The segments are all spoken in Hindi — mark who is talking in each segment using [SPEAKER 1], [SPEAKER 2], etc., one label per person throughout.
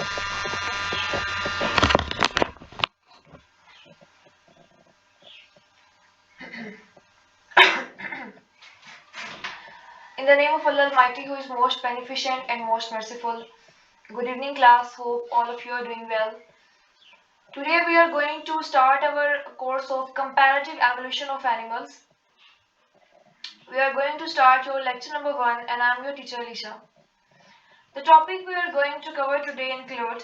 [SPEAKER 1] In the name of Allah Almighty, who is most beneficent and most merciful. Good evening, class. Hope all of you are doing well. Today we are going to start our course of comparative evolution of animals. We are going to start your lecture number 1 and I am your teacher Lisha. The topic we are going to cover today include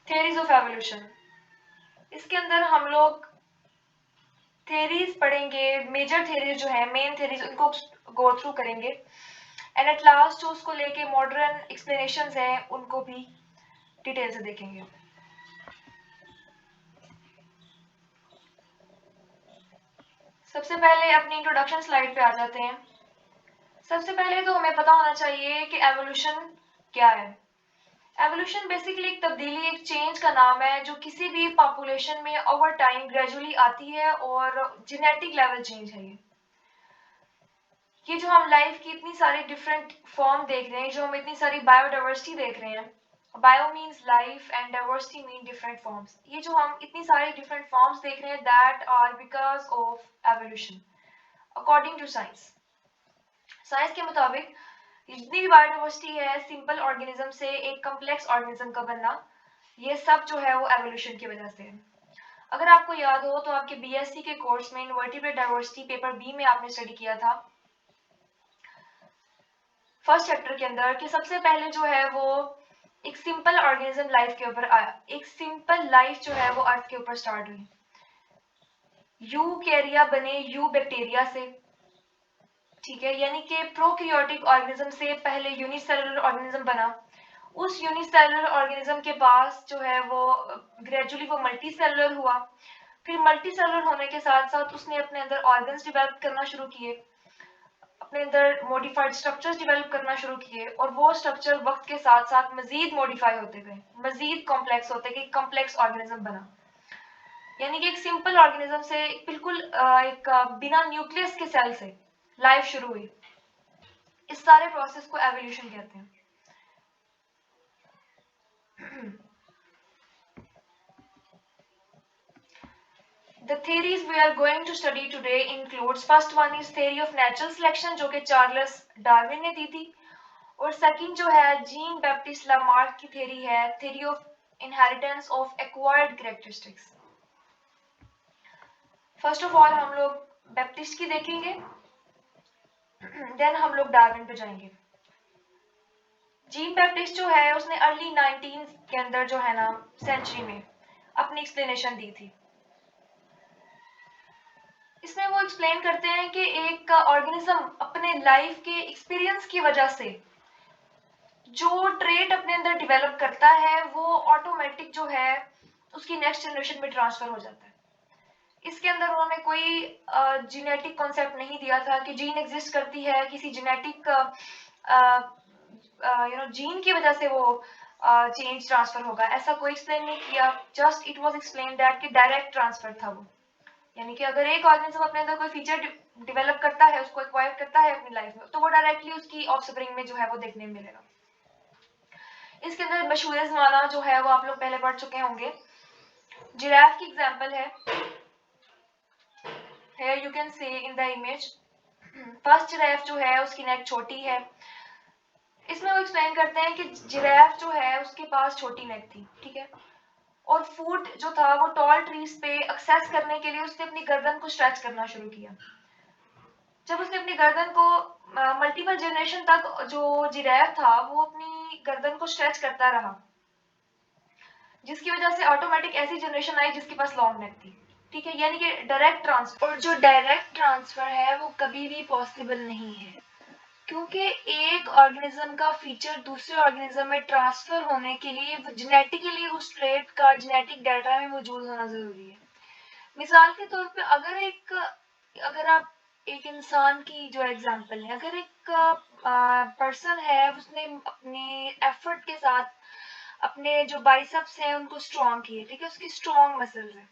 [SPEAKER 1] theories of evolution. इसके अंदर हम लोग theories पढ़ेंगे, मेजर theories जो है, मेन theories उनको go through करेंगे एंड एट लास्ट जो उसको लेके मॉडर्न एक्सप्लेनेशंस हैं उनको भी डिटेल से देखेंगे. सबसे पहले अपनी इंट्रोडक्शन स्लाइड पे आ जाते हैं. सबसे पहले तो हमें पता होना चाहिए कि एवोल्यूशन क्या है. एवोल्यूशन बेसिकली एक तब्दीली, एक चेंज का नाम है जो किसी भी पॉपुलेशन में ओवर टाइम ग्रेजुअली आती है और जेनेटिक लेवल चेंज है. ये जो हम लाइफ की इतनी सारी डिफरेंट फॉर्म देख रहे हैं, जो हम इतनी सारी बायोडाइवर्सिटी देख रहे हैं, bio means life and diversity mean different forms, ये जो हम इतनी सारी डिफरेंट फॉर्म्स देख रहे हैं that are because of evolution according to science. Science के मुताबिक जितनी भी बायोडाइवर्सिटी है, सिंपल ऑर्गेनिज्म से एक कॉम्प्लेक्स ऑर्गेनिज्म का बनना, ये सब जो है वो एवोल्यूशन की वजह से है. अगर आपको याद हो तो आपके बीएससी के कोर्स में इनवर्टिब्रेट डाइवर्सिटी पेपर बी में आपने स्टडी किया था फर्स्ट चैप्टर के अंदर कि सबसे पहले जो है वो एक सिंपल ऑर्गेनिज्म लाइफ के ऊपर आया. एक सिंपल लाइफ जो है वो अर्थ के ऊपर स्टार्ट हुई. यूकैरिया बने यू बैक्टीरिया से, ठीक है, यानी कि प्रोकैरियोटिक ऑर्गेनिज्म से पहले यूनिसेलुलर ऑर्गेनिज्म बना. उस यूनिसेलुलर ऑर्गेनिज्म के पास जो है वो ग्रेजुअली वो मल्टीसेलुलर हुआ. फिर मल्टीसेलुलर होने के साथ साथ उसने अपने अंदर ऑर्गन्स डेवलप करना शुरू किए, अपने अंदर मॉडिफाइड स्ट्रक्चर्स डेवलप करना शुरू किए और वो स्ट्रक्चर वक्त के साथ साथ मजीद मॉडिफाई होते गए, मजीद कॉम्प्लेक्स होते गए, कॉम्प्लेक्स ऑर्गेनिज्म बना. यानी कि एक सिंपल ऑर्गेनिज्म से बिल्कुल एक बिना न्यूक्लियस के सेल से लाइफ शुरू हुई. इस सारे प्रोसेस को एवोल्यूशन कहते हैं. The theories we are going to study today includes first one is theory of natural selection जो कि चार्ल्स डार्विन ने दी थी, और सेकंड जो है जीन बैप्टिस्ट लामार्क की थ्योरी है, theory of inheritance of acquired characteristics. First of all हम लोग बैप्टिस्ट की देखेंगे, देन हम लोग डार्विन पे जाएंगे. जीन बैप्टिस्ट जो है उसने अर्ली 19 के अंदर जो है ना सेंचुरी में अपनी एक्सप्लेनेशन दी थी. इसमें वो एक्सप्लेन करते हैं कि एक ऑर्गेनिज्म अपने लाइफ के एक्सपीरियंस की वजह से जो ट्रेट अपने अंदर डेवलप करता है वो ऑटोमेटिक जो है उसकी नेक्स्ट जनरेशन में ट्रांसफर हो जाता है. इसके अंदर उन्होंने कोई जीनेटिक कॉन्सेप्ट नहीं दिया था कि जीन एग्जिस्ट करती है, किसी जेनेटिक जीन की वजह से वो चेंज ट्रांसफर होगा, ऐसा कोई एक्सप्लेन नहीं किया. Just it was explain that कि डायरेक्ट ट्रांसफर था वो. यानी कि अगर एक ऑर्गेनिज्म अपने अंदर कोई फीचर डेवलप करता है, उसको एक्वायर करता है अपनी लाइफ में, तो वो डायरेक्टली उसकी ऑफस्प्रिंग में जो है वो देखने में मिलेगा. इसके अंदर मशहूर ज़माना जो है वो आप लोग पहले पढ़ चुके होंगे. जिराफ की एग्जांपल है. Here you can see in the image. First giraffe जो है उसकी नेक छोटी है. इसमें वो एक्सप्लेन करते हैं कि जिराफ जो है उसके पास छोटी नेक थी, ठीक है, और फूड जो था वो टॉल ट्रीज पे एक्सेस करने के लिए उसने अपनी गर्दन को स्ट्रेच करना शुरू किया. जब उसने अपनी गर्दन को मल्टीपल जनरेशन तक जो जिराफ था वो अपनी गर्दन को स्ट्रेच करता रहा, जिसकी वजह से ऑटोमेटिक ऐसी जनरेशन आई जिसके पास लॉन्ग नेक थी, ठीक है. यानी कि डायरेक्ट ट्रांसफर, और जो डायरेक्ट ट्रांसफर है वो कभी भी पॉसिबल नहीं है, क्योंकि एक ऑर्गेनिज्म का फीचर दूसरे ऑर्गेनिज्म में ट्रांसफर होने के लिए जेनेटिकली उस ट्रेट का जेनेटिक डाटा में मौजूद होना जरूरी है. मिसाल के तौर पे अगर आप एक इंसान की जो एग्जांपल है, अगर एक पर्सन है उसने अपने एफर्ट के साथ अपने जो बाइसेप्स हैं उनको स्ट्रॉन्ग किए, ठीक है, उसकी स्ट्रॉन्ग मसल्स है,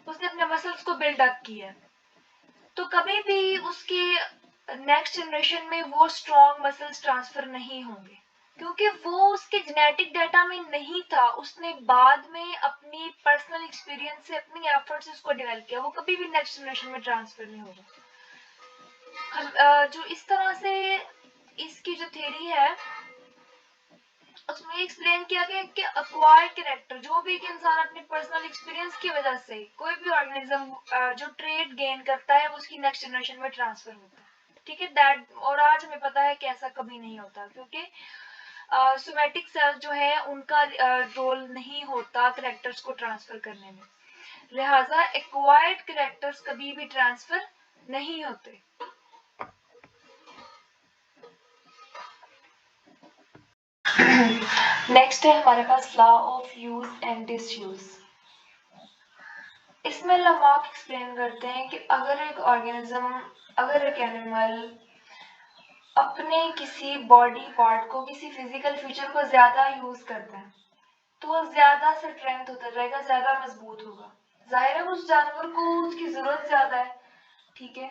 [SPEAKER 1] उसने अपने मसल्स को बिल्ड अप किया, तो कभी भी उसकी नेक्स्ट जनरेशन में वो स्ट्रॉन्ग मसल्स ट्रांसफर नहीं होंगे. क्योंकि वो उसके जेनेटिक डाटा में नहीं था, उसने बाद में अपनी पर्सनल एक्सपीरियंस से, अपनी एफर्ट से उसको डेवलप किया, वो कभी भी नेक्स्ट जनरेशन में ट्रांसफर नहीं होगा। जो इस तरह से इसकी जो थ्योरी है उसमें एक्सप्लेन किया गया कि अक्वायर्ड कैरेक्टर, जो भी एक इंसान अपने पर्सनल एक्सपीरियंस की वजह से कोई भी ऑर्गेनिज्म जो ट्रेड गेन करता है वो उसकी नेक्स्ट जनरेशन में ट्रांसफर होता है, ठीक है। दैट, और आज हमें पता है कि ऐसा कभी नहीं होता, क्योंकि सोमैटिक सेल्स जो है उनका रोल नहीं होता कैरेक्टर्स को ट्रांसफर करने में, लिहाजा एक्वायर्ड कैरेक्टर्स कभी भी ट्रांसफर नहीं होते। नेक्स्ट है हमारे पास law of use and disuse. इसमें लामार्क एक्सप्लेन करते हैं कि अगर एक ऑर्गेनिज्म, अगर एक एनिमल अपने किसी बॉडी पार्ट को, किसी फिजिकल फीचर को ज्यादा यूज करता है तो वो ज्यादा स्ट्रेंथ होता जाएगा, ज्यादा मजबूत होगा। जाहिर है उस जानवर को उसकी जरूरत ज्यादा है, ठीक है,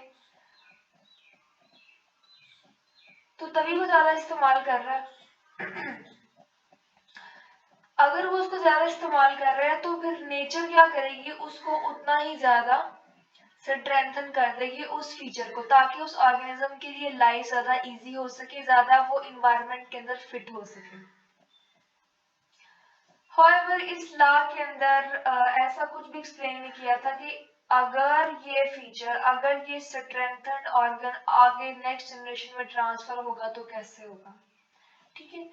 [SPEAKER 1] तो तभी वो ज्यादा इस्तेमाल कर रहा है। अगर वो उसको ज्यादा इस्तेमाल कर रहा है तो फिर नेचर क्या करेगी, उसको उतना ही ज्यादा स्ट्रेंथन कर देगी उस फीचर को, ताकि उस ऑर्गेनिज्म के लिए लाइफ ज्यादा इजी हो सके, ज्यादा वो इन्वायरमेंट के अंदर फिट हो सके। However, इस लॉ के अंदर ऐसा कुछ भी एक्सप्लेन नहीं किया था कि अगर ये फीचर, अगर ये स्ट्रेंथन्ड ऑर्गन आगे नेक्स्ट जनरेशन में ट्रांसफर होगा तो कैसे होगा, ठीक है।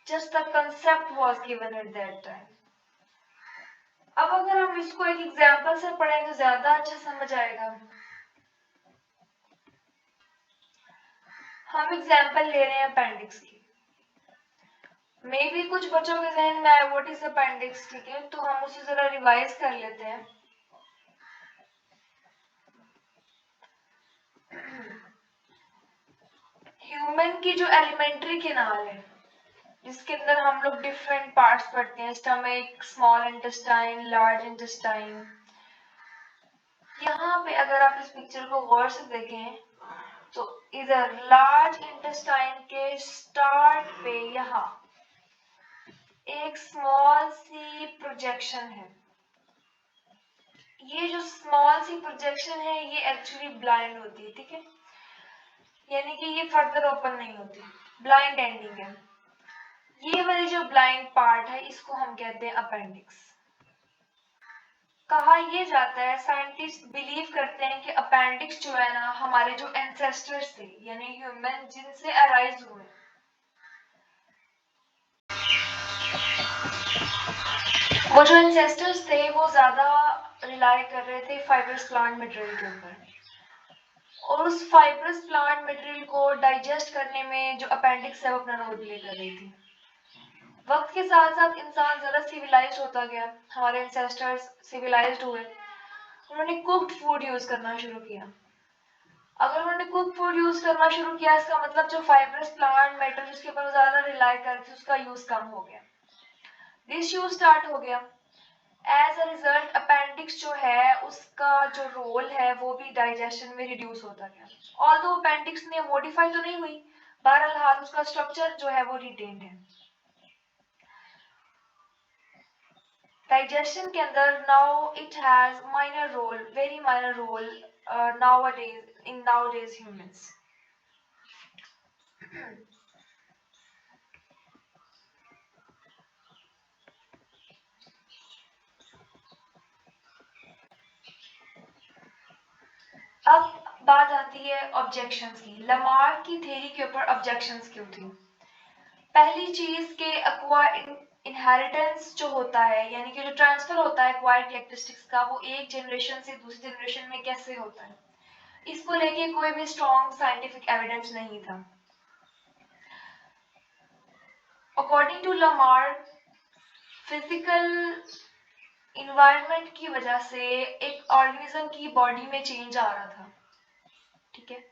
[SPEAKER 1] Just the concept was given at that time. अब अगर हम इसको एक एग्जांपल से पढ़ें तो ज्यादा अच्छा समझ आएगा। हम एग्जांपल ले रहे हैं अपेंडिक्स की। मे भी कुछ बच्चों के जहन में आए व्हाट इज अपेंडिक्स, ठीक है, तो हम उसे जरा रिवाइज कर लेते हैं। ह्यूमन की जो एलिमेंट्री कैनाल है, जिसके अंदर हम लोग डिफरेंट पार्ट्स पढ़ते हैं, stomach, small intestine, large intestine, यहाँ पे अगर आप इस पिक्चर को गौर से देखें तो इधर लार्ज इंटेस्टाइन के स्टार्ट पे यहाँ एक स्मॉल सी प्रोजेक्शन है। ये जो स्मॉल सी प्रोजेक्शन है ये एक्चुअली ब्लाइंड होती है, ठीक है, यानी कि ये फर्दर ओपन नहीं होती, ब्लाइंड एंडिंग है। ये वाली जो ब्लाइंड पार्ट है इसको हम कहते हैं अपेंडिक्स। कहा यह जाता है, साइंटिस्ट बिलीव करते हैं कि अपेंडिक्स जो है ना, हमारे जो एंसेस्टर्स थे यानी ह्यूमन जिनसे अराइज हुए, वो जो एंसेस्टर्स थे वो ज्यादा रिलाई कर रहे थे फाइब्रस प्लांट मटेरियल के ऊपर, और उस फाइब्रस प्लांट मटेरियल को डाइजेस्ट करने में जो अपेंडिक्स है वो अपना रोल प्ले कर रही थी। वक्त के साथ साथ इंसान ज्यादा सिविलाइज्ड होता गया, हमारे एंसेस्टर्स सिविलाइज्ड हुए, उन्होंने कुक्ड फूड यूज करना शुरू किया। अगर उन्होंने कुक फूड यूज करना शुरू किया, इसका मतलब जो फाइब्रस प्लांट मैटर जिसके ऊपर ज्यादा रिलाई करते थे उसका यूज कम हो गया, डिसयूज स्टार्ट हो गया। एज अ रिजल्ट अपेंडिक्स जो है उसका जो रोल है वो भी डाइजेशन में रिड्यूस होता गया। ऑल्दो अपेंडिक्स ने मॉडिफाई तो नहीं हुई, बहरहाल उसका स्ट्रक्चर जो है वो रिटेन्ड है। डाइजेशन के अंदर now it has minor role, very minor role nowadays in nowadays humans। अब बात आती है ऑब्जेक्शंस की। लामार्क की थ्योरी के ऊपर ऑब्जेक्शंस क्यों थी? पहली चीज के इनहेरिटेंस जो होता है, यानी कि जो ट्रांसफर होता है एक्वायर्ड कैरेक्टरिस्टिक्स का, वो एक जनरेशन से दूसरी जनरेशन में कैसे होता है, इसको लेके कोई भी स्ट्रॉन्ग साइंटिफिक एविडेंस नहीं था। According to Lamarck, physical environment की वजह से एक ऑर्गेनिज्म की बॉडी में चेंज आ रहा था, ठीक है,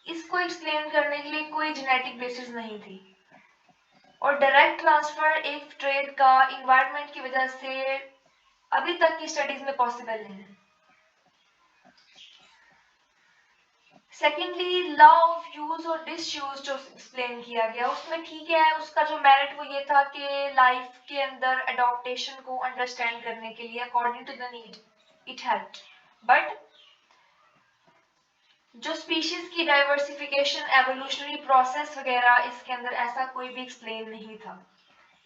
[SPEAKER 1] इसको एक्सप्लेन करने के लिए कोई जेनेटिक बेसिस नहीं थी, और डायरेक्ट ट्रांसफर एक ट्रेड का इन्वायरमेंट की वजह से अभी तक की स्टडीज में पॉसिबल नहीं है। सेकेंडली लॉ ऑफ यूज और डिसयूज जो एक्सप्लेन किया गया उसमें ठीक है, उसका जो मेरिट वो ये था कि लाइफ के अंदर अडॉप्टेशन को अंडरस्टैंड करने के लिए according to the need it helped, but जो स्पीशीज की डाइवर्सिफिकेशन एवोल्यूशनरी प्रोसेस वगैरह इसके अंदर ऐसा कोई भी एक्सप्लेन नहीं था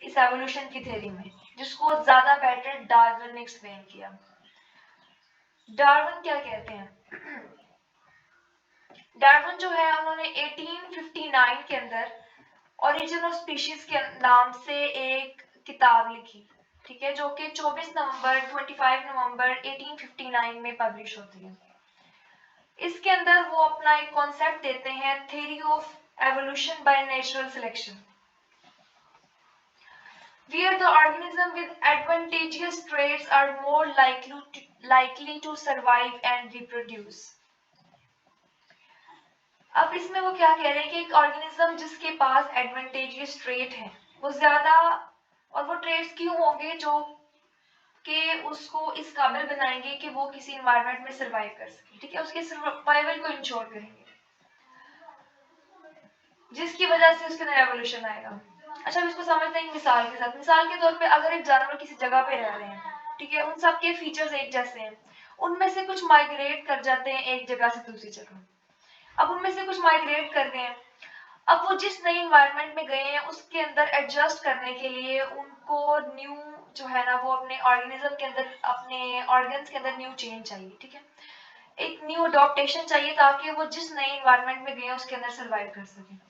[SPEAKER 1] इस एवोल्यूशन की थ्योरी में, जिसको ज्यादा बेटर डार्विन ने एक्सप्लेन किया। डार्विन क्या कहते हैं? डार्विन जो है उन्होंने 1859 के अंदर ओरिजिन ऑफ स्पीशीज के नाम से एक किताब लिखी, ठीक है, जो कि 25 नवंबर 1859 में पब्लिश होती है। इसके अंदर वो अपना एक कॉन्सेप्ट देते हैं, theory of evolution by natural selection, where the organism with advantageous traits are more likely to survive and reproduce। अब इसमें वो क्या कह रहे हैं कि एक ऑर्गेनिज्म जिसके पास एडवांटेजियस ट्रेट है वो ज्यादा, और वो ट्रेट्स क्यों होंगे जो कि उसको इस काबिल बनाएंगे कि वो किसी एनवायरनमेंट में सर्वाइव कर सके, ठीक है, उसके सर्वाइवल को इंश्योर करेंगे, जिसकी वजह से उसके अंदर एवोल्यूशन आएगा। अच्छा, इसको समझते हैं मिसाल के साथ। मिसाल के तौर पे अगर एक जानवर किसी जगह पे रह रहे हैं, ठीक है, उन सब के फीचर्स एक जैसे हैं, उनमें से कुछ माइग्रेट कर जाते हैं एक जगह से दूसरी जगह। अब उनमें से कुछ माइग्रेट कर गए हैं, अब वो जिस नई एनवायरनमेंट में गए हैं उसके अंदर एडजस्ट करने के लिए उनको न्यू जो है ना वो अपने ऑर्गेनिज्म के अंदर, अपने ऑर्गन्स के अंदर न्यू चेंज चाहिए, ठीक है, एक न्यू अडॉप्टेशन चाहिए ताकि वो जिस नई एनवायरनमेंट में गए हैं उसके अंदर सर्वाइव कर सके।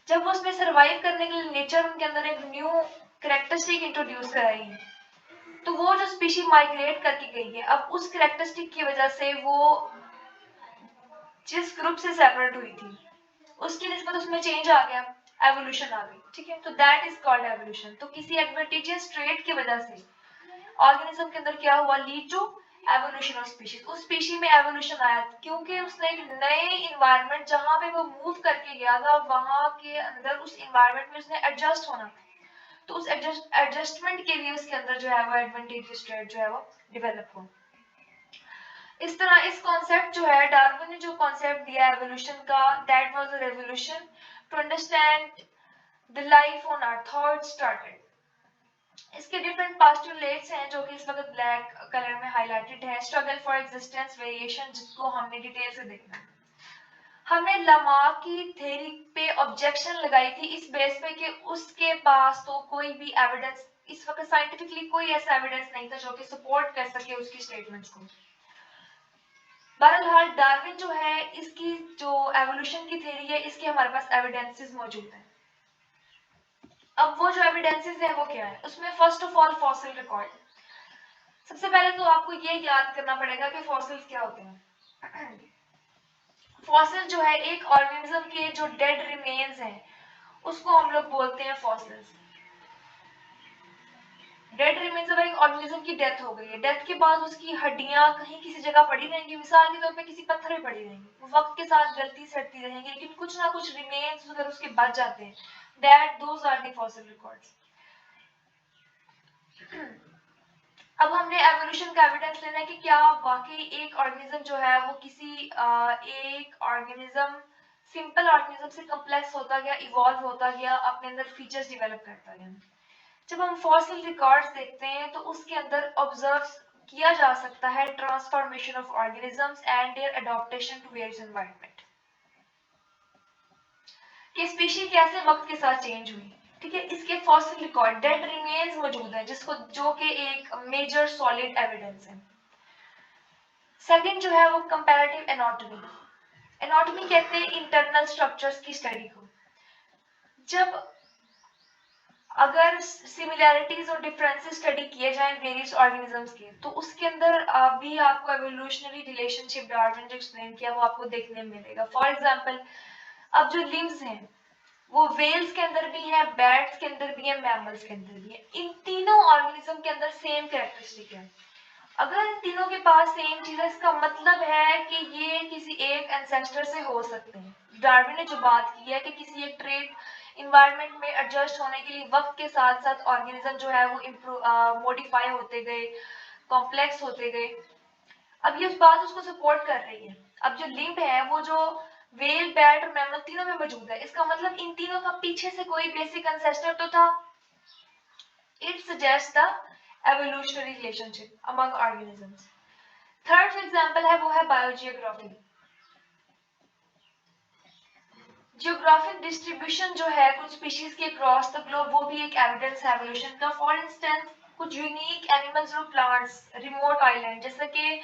[SPEAKER 1] जब वो उसमें सर्वाइव करने के लिए नेचर उनके अंदर एक न्यू कैरेक्टरिस्टिक इंट्रोड्यूस कराई, तो वो जो स्पीशी माइग्रेट करके गई है, अब उस कैरेक्टरिस्टिक की वजह से वो जिस ग्रुप से सेपरेट हुई थी उसकी निस्बत उसमें चेंज आ गया, एवोल्यूशन आ गई, ठीक है, तो दैट इज कॉल्ड एवोल्यूशन। तो किसी एडवांटेजियस ट्रेट की वजह से ऑर्गेनिज्म के अंदर क्या हुआ, lead to evolution of species, उस स्पीशी में एवोल्यूशन आया क्योंकि उसने एक नए इन्वायरमेंट जहां पे वो मूव करके गया था वहां के अंदर उस इन्वायरमेंट में उसने एडजस्ट होना, तो उस एडजस्टमेंट के लिए उसके अंदर जो है वो एडवांटेजियस ट्रेट जो है वो डेवलप हो। इस तरह इस कॉन्सेप्ट जो है, डार्विन ने जो कॉन्सेप्ट दिया एवोल्यूशन का, that was a revolution to understand the life on earth, how it started. इसके डिफरेंट पोस्टुलेट्स हैं जो कि इस वक्त ब्लैक कलर में हाईलाइटेड है। स्ट्रगल फॉर एग्जिस्टेंस, वेरिएशन, जिसको हमने डिटेल से देखना है। हमने लमा की थ्योरी पे ऑब्जेक्शन लगाई थी इस बेस पे कि उसके पास तो कोई भी एविडेंस, इस वक्त साइंटिफिकली कोई ऐसा एविडेंस नहीं था जो कि सपोर्ट कर सके उसकी स्टेटमेंट्स को। बहरहाल डार्विन जो है, इसकी जो एवोल्यूशन की थ्योरी है, इसके हमारे पास एविडेंसेस मौजूद हैं। अब वो जो एविडेंसेस है वो क्या है, उसमें first of all fossil record. सबसे पहले तो आपको ये याद करना पड़ेगा कि फॉसिल्स क्या होते हैं। फॉसिल जो है एक ऑर्गेनिज्म के जो डेड रिमेन्स हैं उसको हम लोग बोलते हैं फॉसिल्स। डेड रिमेन्स, जब एक ऑर्गेनिज्म की डेथ हो गई है, डेथ के बाद उसकी हड्डियां कहीं किसी जगह पड़ी रहेंगी, मिसाल के तौर पे किसी पत्थर में पड़ी रहेंगी, वो वक्त के साथ गलती से हटती रहेंगी, लेकिन कुछ ना कुछ रिमेन्स अगर उसके बच जाते हैं, that those are the fossil records. अब हमने एवोल्यूशन का एविडेंस लेना है कि क्या वाकई एक ऑर्गेनिज्म जो है वो किसी एक ऑर्गेनिज्म, सिंपल ऑर्गेनिज्म से कॉम्प्लेक्स होता गया, इवॉल्व होता गया, अपने अंदर फीचर्स डेवलप करता गया। जब हम फॉसिल रिकॉर्ड्स देखते हैं तो उसके अंदर ऑब्जर्व किया जा सकता है transformation of organisms and their adaptation to various environment, कि स्पीशी कैसे वक्त के साथ चेंज हुई, ठीक है, इसके फॉसिल रिकॉर्ड, डेड रिमेन्स मौजूद हैं, जिसको जो कि एक मेजर सॉलिड एविडेंस है। सेकंड जो है वो कंपैरेटिव एनाटॉमी। एनाटॉमी कहते हैं इंटरनल स्ट्रक्चर्स की स्टडी को। जब अगर सिमिलैरिटीज और डिफरेंसेस स्टडी किए जाएं वेरियस ऑर्गेनिजम्स के, तो उसके अंदर भी आपको एवोल्यूशनरी रिलेशनशिप डार्विन जो एक्सप्लेन किया वो आपको देखने में मिलेगा। फॉर एग्जांपल, अब जो लिम्स हैं वो वेल्स के अंदर भी है, बैट्स के अंदर भी है, मैमल्स के अंदर भी है। इन तीनों ऑर्गेनिज्म के अंदर सेम कैरेक्टरिस्टिक है। अगर इन तीनों के पास सेम चीज है, इसका मतलब है कि ये किसी एक एंसेस्टर से हो सकते हैं। डार्विन ने जो बात की है कि किसी एक ट्रेट इन्वायरमेंट में एडजस्ट होने के लिए वक्त के साथ साथ ऑर्गेनिज्म जो है वो मॉडिफाई होते गए, कॉम्प्लेक्स होते गए। अब ये उस बात उसको सपोर्ट कर रही है। अब जो लिम्ब है वो जो वेल, बैट और मैमल तीनों में मौजूद है, इसका मतलब इन तीनों का पीछे से कोई बेसिक एंसेस्टर तो था। It suggest the evolutionary relationship among organisms. Third जो एग्जांपल है वो है बायोजियोग्राफी। जियोग्राफिक डिस्ट्रीब्यूशन जो है कुछ स्पीशीज के क्रॉस द ग्लोब वो भी एक एविडेंस है एवोल्यूशन का। फॉर इंस्टेंस कुछ यूनिक एनिमल्स और प्लांट्स रिमोट आइलैंड जैसे कि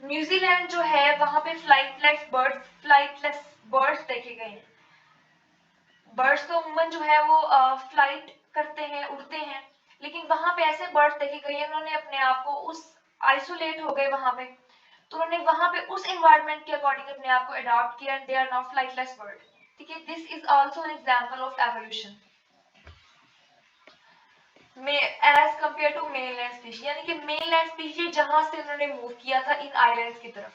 [SPEAKER 1] न्यूजीलैंड जो है वहां पे फ्लाइटलेस बर्ड्स देखे गए हैं। बर्ड्स तो उमूमन जो है वो फ्लाइट करते हैं, उड़ते हैं, लेकिन वहां पे ऐसे बर्ड्स देखे गए हैं उन्होंने अपने आप को उस आइसोलेट हो गए वहां पे, तो उन्होंने वहां पे उस एनवायरनमेंट के अकॉर्डिंग अपने आप को अडॉप्ट किया and they are now flightless bird. ठीक है, this is also an example of evolution में as compare to mainland species, यानी कि मेनलैंड स्पीशीज जहां से उन्होंने मूव किया था इन आइलैंड्स की तरफ,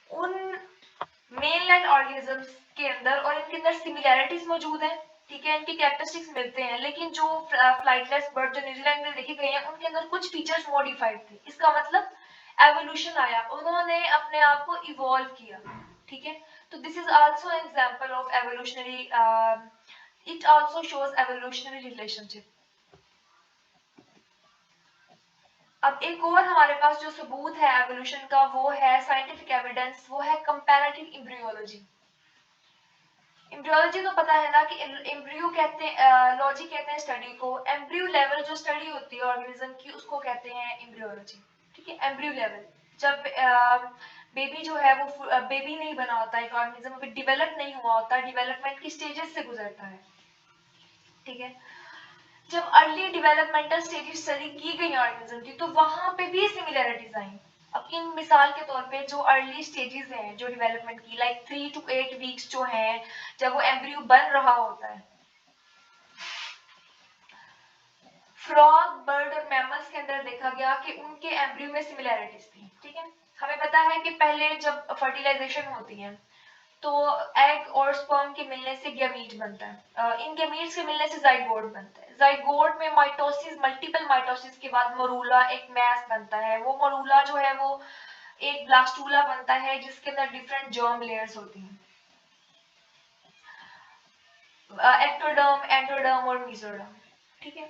[SPEAKER 1] उन मेनलैंड ऑर्गेनिजम्स के अंदर और इनके अंदर सिमिलैरिटीज मौजूद हैं। ठीक है, इनकी कैरेक्टरिस्टिक्स मिलते हैं, लेकिन जो फ्लाइटलेस बर्ड जो न्यूजीलैंड में देखे गए हैं उनके अंदर कुछ फीचर्स मॉडिफाइड थे। इसका मतलब एवोल्यूशन आया, उन्होंने अपने आप को इवॉल्व किया। ठीक है, तो this is also an example of evolutionary, it also shows evolutionary relationship. अब एक और हमारे पास जो सबूत है एवोल्यूशन का वो है साइंटिफिक एविडेंस, वो है कंपैरेटिव एम्ब्रियोलॉजी। एम्ब्रियोलॉजी तो पता है ना कि एम्ब्रियो कहते हैं, लॉजी कहते हैं स्टडी को, एम्ब्रियो लेवल जो स्टडी होती है ऑर्गेनिज्म की उसको कहते हैं एम्ब्रियोलॉजी। ठीक है, एम्ब्रियो लेवल जब बेबी जो है वो बेबी नहीं बना होता, एक ऑर्गेनिज्म अभी डेवलप नहीं हुआ होता, डेवलपमेंट की स्टेजेस से गुजरता है। ठीक है, जब अर्ली डेवलपमेंटल स्टेजेस स्टडी की गई ऑर्गेनिज्म की तो वहां पे भी सिमिलैरिटीज आई। अब इन मिसाल के तौर पे जो अर्ली स्टेजेस हैं जो डेवलपमेंट की, लाइक 3 to 8 वीक्स जो है जब वो एम्ब्रियो बन रहा होता है, फ्रॉग, बर्ड और मैमल्स के अंदर देखा गया कि उनके एम्ब्रियो में सिमिलैरिटीज थी। ठीक है, हमें पता है कि पहले जब फर्टिलाइजेशन होती है तो एग और स्पर्म के मिलने से गैमीट बनता है, इन गैमीट्स के मिलने से जाइगोट बनता है। जाइगोट में माइटोसिस, मल्टीपल माइटोसिस के बाद मरूला एक मैस बनता है। वो मरूला जो है वो एक ब्लास्टूला बनता है जिसके अंदर डिफरेंट जर्म लेयर्स होती हैं, एक्टोडर्म, एंडोडर्म और मेसोडर्म। ठीक है,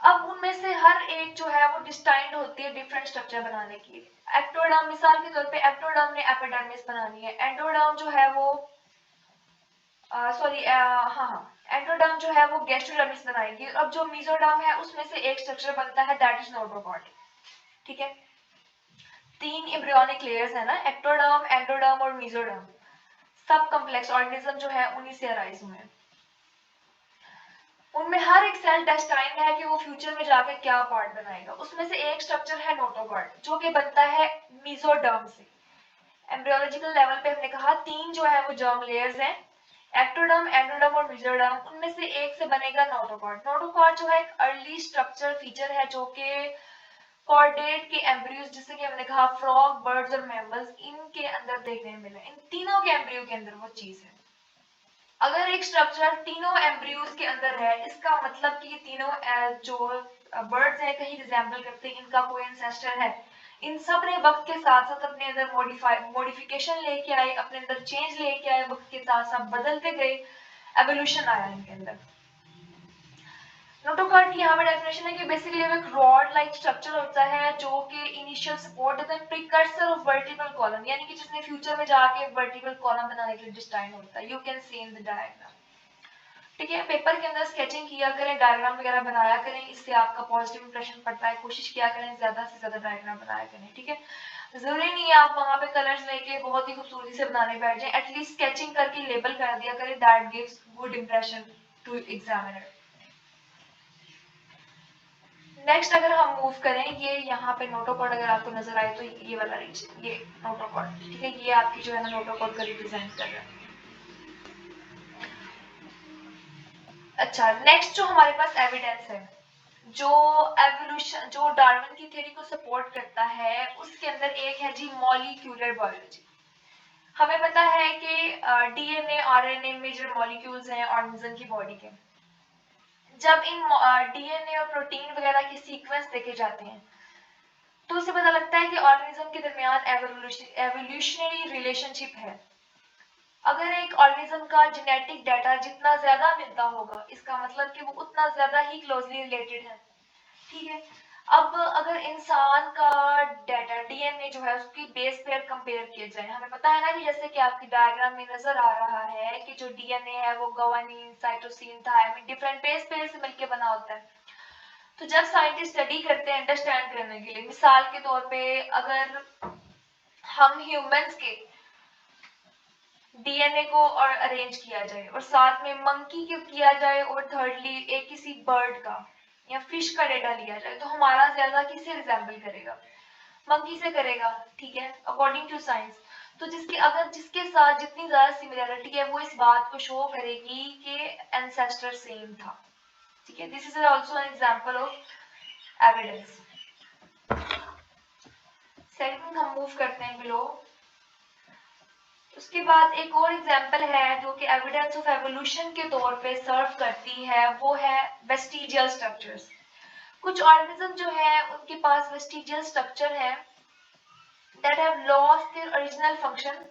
[SPEAKER 1] अब उनमें से हर एक जो है वो डिस्टाइंड होती है डिफरेंट स्ट्रक्चर बनाने की। एक्टोडर्म मिसाल के तौर पे एक्टोडर्म ने एपिडर्मिस बनानी है, एंडोडर्म जो है वो एंडोडर्म जो है वो गैस्ट्रोडर्मिस बनाएगी। अब जो मेसोडर्म है उसमें से एक स्ट्रक्चर बनता है दैट इज नोटोकॉर्ड। ठीक है, 3 एम्ब्रियोनिक लेयर्स है ना, एक्टोडर्म, एंडोडर्म और मेसोडर्म। सब कॉम्प्लेक्स ऑर्गेनिज्म जो है उन्हीं से अराइज हुए हैं। उनमें हर एक सेल डेस्टाइंड है कि वो फ्यूचर में जाकर क्या पार्ट बनाएगा। उसमें से एक स्ट्रक्चर है नोटोकॉर्ड जो कि बनता है मेसोडर्म से। एम्ब्रियोलॉजिकल लेवल पे हमने कहा 3 जो है वो जर्म लेयर्स हैं, एक्टोडर्म, एंडोडर्म और मेसोडर्म। उनमें से एक से बनेगा नोटोकॉर्ड। नोटोकॉर्ड जो है एक अर्ली स्ट्रक्चर फीचर है जो कि कॉर्डेट के एम्ब्रियोज, जिससे कि हमने कहा फ्रॉग, बर्ड्स और मैमल्स, इनके अंदर देखने मिला। इन तीनों के एम्ब्रियो के अंदर वो चीज है। अगर एक स्ट्रक्चर तीनों एम्ब्रियोज के अंदर है इसका मतलब कि ये तीनों जो बर्ड्स हैं कहीं रिजेंबल करते हैं, इनका कोई एंसेस्टर है। इन सब ने वक्त के साथ साथ अपने अंदर मॉडिफिकेशन लेके आए, अपने अंदर चेंज लेके आए, वक्त के साथ साथ बदलते गए, एवोल्यूशन आया इनके अंदर। नोटोकॉर्ड की यहाँ पे डेफिनेशन है कि बेसिकली एक रॉड लाइक स्ट्रक्चर होता है जो कि इनिशियल सपोर्ट देता है, प्रीकर्सर ऑफ वर्टिकल कॉलम, यानी कि जिसने फ्यूचर में जाके वर्टिकल कॉलम बनाने के लिए डिजाइन होता है। You can see in the diagram. ठीक है, पेपर के अंदर स्केचिंग किया करें, डायग्राम वगैरह बनाया करें, इससे आपका पॉजिटिव इंप्रेशन पड़ता है। कोशिश किया करें ज्यादा से ज्यादा डायग्राम बनाया करें। ठीक है, जरूरी नहीं है आप वहां पे कलर्स लेके बहुत ही खूबसूरती से बनाने बैठ जाएं, एटलीस्ट स्केचिंग करके लेबल कर दिया करें, that gives good impression to examiner. Next अगर हम मूव करें, ये यहाँ पे नोटोकॉर्ड अगर आपको नजर आए तो ये वाला रीजन, ये नोटोकॉर्ड। ठीक है, ये आपकी जो है ना नोटोकॉर्ड का रिप्रेजेंट कर रहा है। अच्छा, नेक्स्ट जो हमारे पास एविडेंस है जो एवोल्यूशन, जो डार्विन की थ्योरी को सपोर्ट करता है, उसके अंदर एक है जी मॉलिक्यूलर बायोलॉजी। हमें पता है कि डीएनए, आरएनए मेजर मॉलिक्यूल्स हैं ऑर्गेनिज्म की बॉडी के। जब इन डीएनए और प्रोटीन वगैरह के सीक्वेंस देखे जाते हैं तो उससे पता लगता है कि ऑर्गेनिज्म के दरमियान एवोल्यूशनरी रिलेशनशिप है। अगर एक ऑर्गेनिज्म का जेनेटिक डाटा जितना ज्यादा मिलता होगा, इसका मतलब कि वो उतना ज्यादा ही क्लोजली रिलेटेड है, ठीक है। अब अगर इंसान का डाटा डीएनए जो है उसकी बेस पेयर कंपेयर किया जाए, हमें पता है ना कि जैसे कि आपकी डायग्राम में नजर आ रहा है कि जो डीएनए है वो guanine, cytosine, thymine different base pair से मिलकर बना होता है। तो जब साइंटिस्ट स्टडी करते हैं अंडरस्टैंड करने के लिए, मिसाल के तौर पे अगर हम ह्यूमंस के डीएनए को और अरेंज किया जाए और साथ में मंकी के किया जाए और थर्डली एक किसी बर्ड का या फिश का डेटा लिया जाए, तो हमारा ज्यादा किससे रिजेंबल करेगा? मंकी से करेगा, ठीक है, अकॉर्डिंग टू साइंस। तो जिसके साथ जितनी ज्यादा सिमिलरिटी है वो इस बात को शो करेगी कि एंसेस्टर सेम था, ठीक है। This is also an example of evidence. Second हम मूव करते हैं बिलो। उसके बाद एक और एग्जाम्पल है जो कि एविडेंस ऑफ एवोल्यूशन के तौर पे सर्व करती है, वो है वेस्टिजियल स्ट्रक्चर्स। कुछ ऑर्गेनिज्म जो है उनके पास वेस्टिजियल स्ट्रक्चर है that have lost their original function,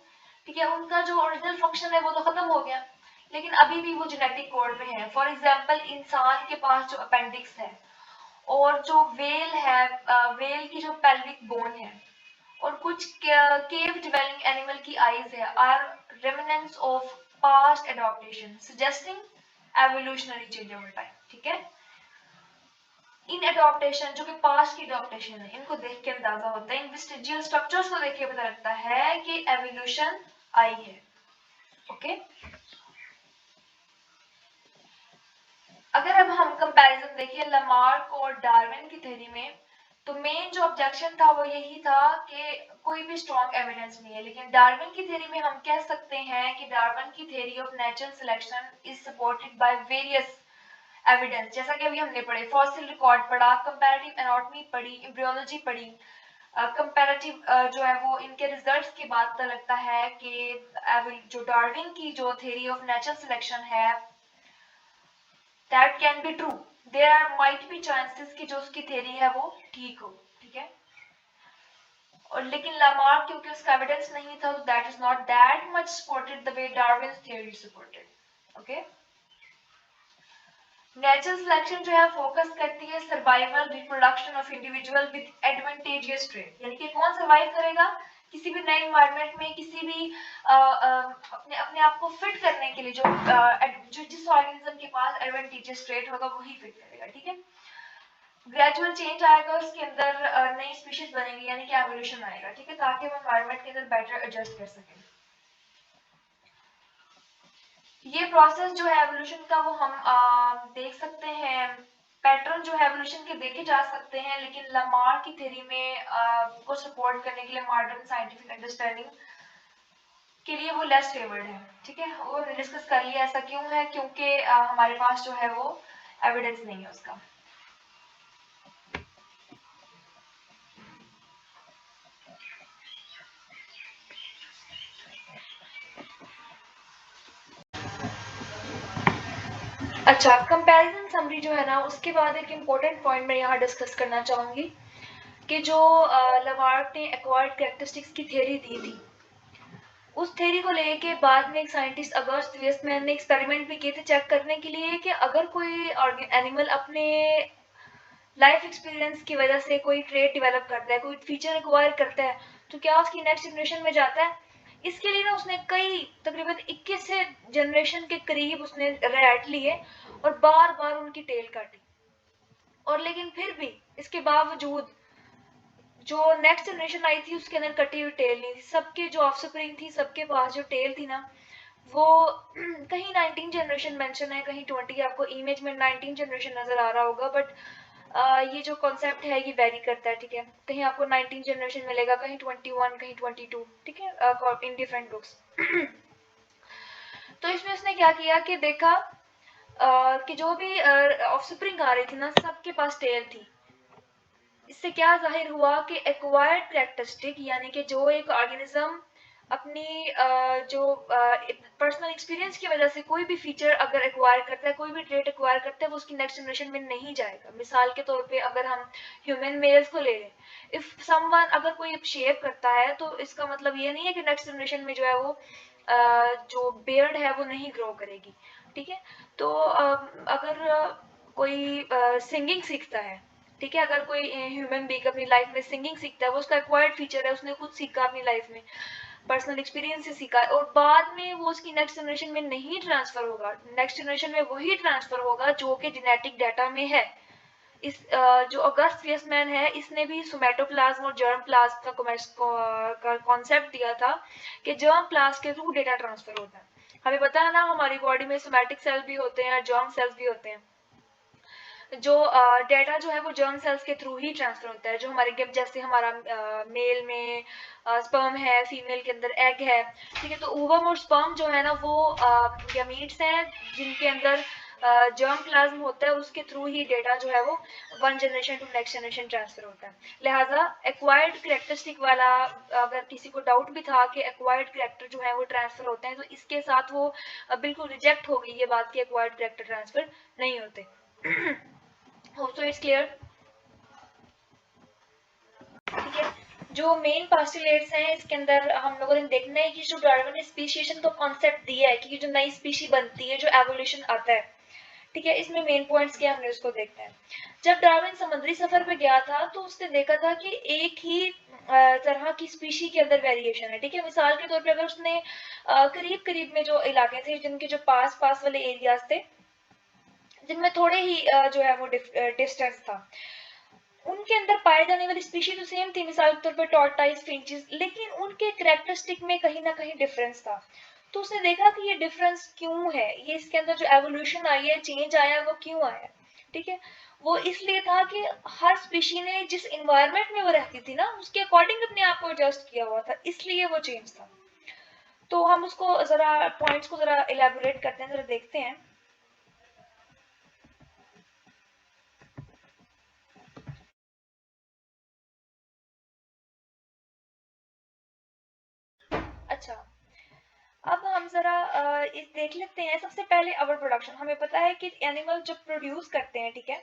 [SPEAKER 1] ठीक है। उनका जो ओरिजिनल फंक्शन है वो तो खत्म हो गया, लेकिन अभी भी वो जेनेटिक कोड में है। फॉर एग्जाम्पल इंसान के पास जो अपेंडिक्स है और जो वेल है, वेल की जो पेल्विक बोन है और कुछ केव डिवेलिंग एनिमल की आईज है are remnants of past adaptation suggesting evolutionary change over time, ठीक है। इन एडॉप्टेशन जो कि पास्ट की एडॉप्टेशन है, इनको देख के अंदाजा होता है, इन वेस्टिजियल स्ट्रक्चर्स को देख के पता लगता है कि एवोल्यूशन आई है, ओके। अगर अब हम कंपैरिजन देखिए लामार्क और डार्विन की थ्योरी में, तो मेन जो ऑब्जेक्शन था वो यही था कि कोई भी स्ट्रॉन्ग एविडेंस नहीं है। लेकिन डार्विन की थ्योरी में हम कह सकते हैं कि डार्विन की theory of natural selection is supported by various evidence. जैसा कि अभी हमने पढ़े, फॉसिल रिकॉर्ड पढ़ा, कंपैरेटिव एनाटॉमी पढ़ी, एम्ब्रियोलॉजी पढ़ी, कंपैरेटिव जो है वो इनके रिजल्ट्स के बाद पता लगता है कि जो डार्विन की जो थ्योरी ऑफ नेचुरल सिलेक्शन है that can be true, there might be chances कि जो उसकी थ्योरी है वो ठीक हो, ठीक है। और लेकिन लामार्क क्योंकि उसका एविडेंस नहीं था, तो that is not that much supported the way Darwin's theory supported, okay। Natural selection जो है फोकस करती है survival reproduction of individual with advantageous trait, यानी कि कौन सर्वाइव करेगा किसी भी नए एनवायरनमेंट में, किसी भी अपने अपने आप को फिट करने के लिए जो जिस ऑर्गेनिज्म के पास एडवांटेजियस ट्रेट होगा वही फिट करेगा, ठीक है। ग्रेजुअल चेंज आएगा उसके अंदर, नई स्पीशीज बनेगी यानी कि एवोल्यूशन आएगा, ठीक है, ताकि वो एनवायरनमेंट के अंदर बेटर एडजस्ट कर सके। ये प्रोसेस जो है एवोल्यूशन का वो हम देख सकते हैं, पैटर्न जो है एवोल्यूशन के देखे जा सकते हैं, लेकिन लामार्क की थ्योरी में को सपोर्ट करने के लिए मॉडर्न साइंटिफिक अंडरस्टैंडिंग के लिए वो लेस फेवर्ड है, ठीक है। वो डिस्कस कर लिया, ऐसा क्यों है, क्योंकि हमारे पास जो है वो एविडेंस नहीं है उसका। अच्छा, कंपैरिजन समरी जो है ना, उसके बाद एक इम्पोर्टेंट पॉइंट मैं यहाँ डिस्कस करना चाहूंगी कि जो लामार्क ने एक्वायर्ड कैरेक्टरिस्टिक्स की थ्योरी दी थी, उस थ्योरी को लेके बाद में एक साइंटिस्ट अगस्ट वेस्टमैन ने एक्सपेरिमेंट भी किए थे चेक करने के लिए कि अगर कोई एनिमल अपने लाइफ एक्सपीरियंस की वजह से कोई ट्रेट डेवलप करता है, कोई फीचर एक्वायर करता है, तो क्या उसकी नेक्स्ट जनरेशन में जाता है। इसके लिए ना उसने कई तकरीबन 21 से जनरेशन के करीब उसने रैट लिए और बार बार उनकी टेल काटी, और लेकिन फिर भी इसके बावजूद जो नेक्स्ट जनरेशन आई थी उसके अंदर कटी हुई टेल नहीं थी। सबके जो ऑफस्प्रिंग थी सबके पास जो टेल थी ना, वो कहीं 19 जनरेशन मेंशन है, कहीं 20, आपको इमेज में 19 जनरेशन नजर आ रहा होगा, बट ये जो कॉन्सेप्ट है ये वेरी करता है, ठीक है। कहीं आपको 19 जनरेशन मिलेगा, कहीं 21, कहीं 22, ठीक है, इन डिफरेंट बुक्स। तो इसमें उसने क्या किया कि देखा कि जो भी ऑफस्प्रिंग आ रही थी ना, सबके पास टेल थी। इससे क्या जाहिर हुआ कि एक्वायर्ड कैरेक्टरिस्टिक, यानी कि जो एक ऑर्गेनिज्म अपनी जो पर्सनल एक्सपीरियंस की वजह से कोई भी फीचर अगर एक्वायर करता है, कोई भी ट्रेट एक्वायर करता है, वो उसकी नेक्स्ट जनरेशन में नहीं जाएगा। मिसाल के तौर पे अगर हम ह्यूमन मेल्स को ले लें, इफ समवन अगर कोई शेव करता है तो इसका मतलब ये नहीं है कि नेक्स्ट जनरेशन में जो है वो जो बियर्ड है वो नहीं ग्रो करेगी। ठीक है, तो अगर कोई सिंगिंग सीखता है, ठीक है, अगर कोई ह्यूमन बीइंग अपनी लाइफ में सिंगिंग सीखता है, वो उसका एक्वायर्ड फीचर है, उसने खुद सीखा अपनी लाइफ में, पर्सनल एक्सपीरियंस से सीखा, और बाद में वो उसकी नेक्स्ट जनरेशन में नहीं ट्रांसफर होगा। नेक्स्ट जनरेशन में वही ट्रांसफर होगा जो कि जेनेटिक डाटा में है। इस जो अगस्त वेस्टमैन है, इसने भी सोमेटोप्लाज्म और जर्म प्लाज्म का कॉन्सेप्ट दिया था कि जर्म प्लाज्म के थ्रू डेटा ट्रांसफर होता है। हमें पता है ना, हमारी बॉडी में सोमैटिक सेल भी होते हैं, जर्म सेल्स भी होते हैं। जो डेटा जो है वो जर्म सेल्स के थ्रू ही ट्रांसफर होता है। जो हमारे गिफ्ट, जैसे हमारा मेल में स्पर्म है, फीमेल के अंदर एग है, ठीक है, तो ओवम और स्पर्म जो है ना वो गैमीट्स हैं जिनके अंदर जर्म प्लाज्म होता है, उसके थ्रू ही डेटा जो है वो one generation to next generation transfer होता है। लिहाजा एक्वायर्ड करेक्टरिस्टिक वाला, अगर किसी को डाउट भी था कि एक्वायर्ड करेक्टर जो है वो ट्रांसफर होते हैं, तो इसके साथ वो बिल्कुल रिजेक्ट हो गई ये बात कि एक्वायर्ड करेक्टर ट्रांसफर नहीं होते। Hope so it's clear. ठीक है, जो मेन पोस्टुलेट्स हैं इसके अंदर हम लोगों ने देखना है कि जो डार्विन ने स्पीशीएशन का कॉन्सेप्ट दिया है कि जो नई स्पीशी बनती है, जो एवोल्यूशन आता है, ठीक है, इसमें मेन पॉइंट्स क्या हमने उसको देखना है। जब डार्विन समुद्री सफर पे गया था तो उसने देखा था कि एक ही तरह की स्पीशी के अंदर वेरिएशन है। ठीक है, मिसाल के तौर पे अगर उसने करीब करीब में जो इलाके थे, जिनके जो पास पास वाले एरियाज थे, जिनमें थोड़े ही जो है वो डिस्टेंस था, उनके अंदर पाए जाने वाली स्पीशीज तो सेम थी, मिसाल के तौर पर टॉर्टाइज, फिंचेस, लेकिन उनके कैरेक्टरिस्टिक में कहीं ना कहीं डिफरेंस था। तो उसने देखा कि ये डिफरेंस क्यों है, ये इसके अंदर जो एवोल्यूशन आई है, चेंज आया, वो क्यों आया। ठीक है, वो इसलिए था कि हर स्पीशी ने जिस इन्वायरमेंट में वो रहती थी ना, उसके अकॉर्डिंग अपने आप को एडजस्ट किया हुआ था, इसलिए वो चेंज था। तो हम उसको जरा पॉइंट्स को जरा इलेबोरेट करते हैं, जरा देखते हैं। अच्छा, अब हम जरा इस देख लेते हैं। सबसे पहले अवर प्रोडक्शन, हमें पता है कि एनिमल जब प्रोड्यूस करते हैं, ठीक है,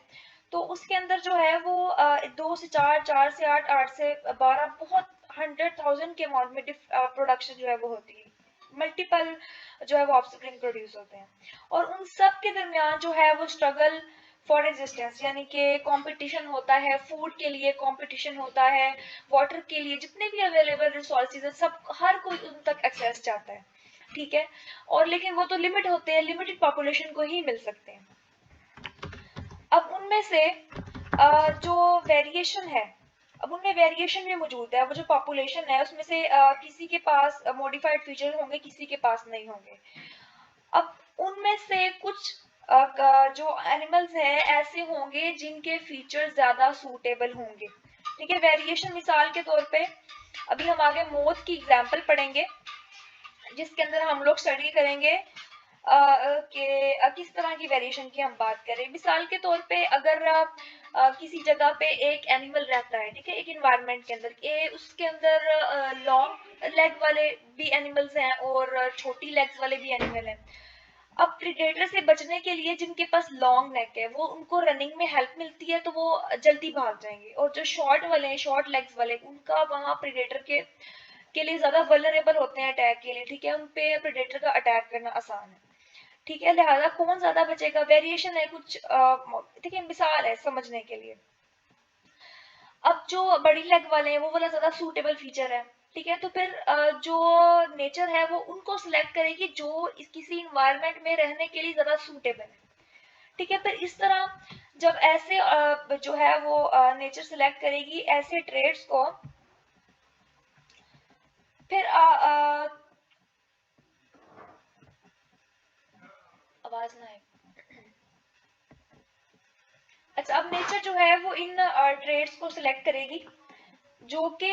[SPEAKER 1] तो उसके अंदर जो है वो 2 से 4, 4 से 8, 8 से 12, बहुत 100,000 के अमाउंट में प्रोडक्शन जो है वो होती है। मल्टीपल जो है वो ऑफस्प्रिंग प्रोड्यूस होते हैं, और उन सब के दरमियान जो है वो स्ट्रगल फॉर एग्जिस्टेंस, यानी कि कंपटीशन होता है, फूड के लिए कंपटीशन होता है, वाटर के लिए, जितने भी अवेलेबल रिसोर्सेज है, सब हर कोई उन तक एक्सेस चाहता है। ठीक है, और लेकिन वो तो लिमिट होते हैं, लिमिटेड पॉपुलेशन को ही मिल सकते हैं। अब उनमें से जो वेरिएशन है, अब उनमें वेरिएशन भी मौजूद है। वो जो पॉपुलेशन है उसमें से किसी के पास मॉडिफाइड फीचर होंगे, किसी के पास नहीं होंगे। अब उनमें से कुछ जो एनिमल्स हैं ऐसे होंगे जिनके फीचर ज्यादा सूटेबल होंगे। ठीक है, वेरिएशन मिसाल के तौर पे अभी हम आगे मोथ की एग्जांपल पढ़ेंगे, जिसके अंदर हम लोग स्टडी करेंगे कि किस तरह की वेरिएशन की हम बात करें। मिसाल के तौर पे अगर किसी जगह पे एक एनिमल रहता है, ठीक है, एक इन्वायरमेंट के अंदर, उसके अंदर लॉन्ग लेग वाले भी एनिमल्स हैं और छोटी लेग्स वाले भी एनिमल हैं। अब प्रिडेटर से बचने के लिए जिनके पास लॉन्ग नेक है, वो उनको रनिंग में हेल्प मिलती है, तो वो जल्दी भाग जाएंगे, और जो शॉर्ट वाले हैं, शॉर्ट लेग्स वाले, उनका वहां प्रिडेटर के लिए ज्यादा वल्नरेबल होते हैं अटैक के लिए। ठीक है, उन पे प्रेडेटर का अटैक करना आसान है। ठीक है, लिहाजा कौन ज्यादा बचेगा, वेरिएशन है कुछ, ठीक है, मिसाल है समझने के लिए। अब जो बड़ी लेग वाले हैं वो वाला ज्यादा सूटेबल फीचर है। ठीक है, तो फिर जो नेचर है वो उनको सिलेक्ट करेगी जो किसी इन्वायरमेंट में रहने के लिए ज्यादा सूटेबल है। ठीक है, फिर इस तरह जब ऐसे जो है वो नेचर सिलेक्ट करेगी ऐसे ट्रेड्स को, फिर आवाज ना आए। अच्छा, अब नेचर जो है वो इन ट्रेड्स को सिलेक्ट करेगी जो कि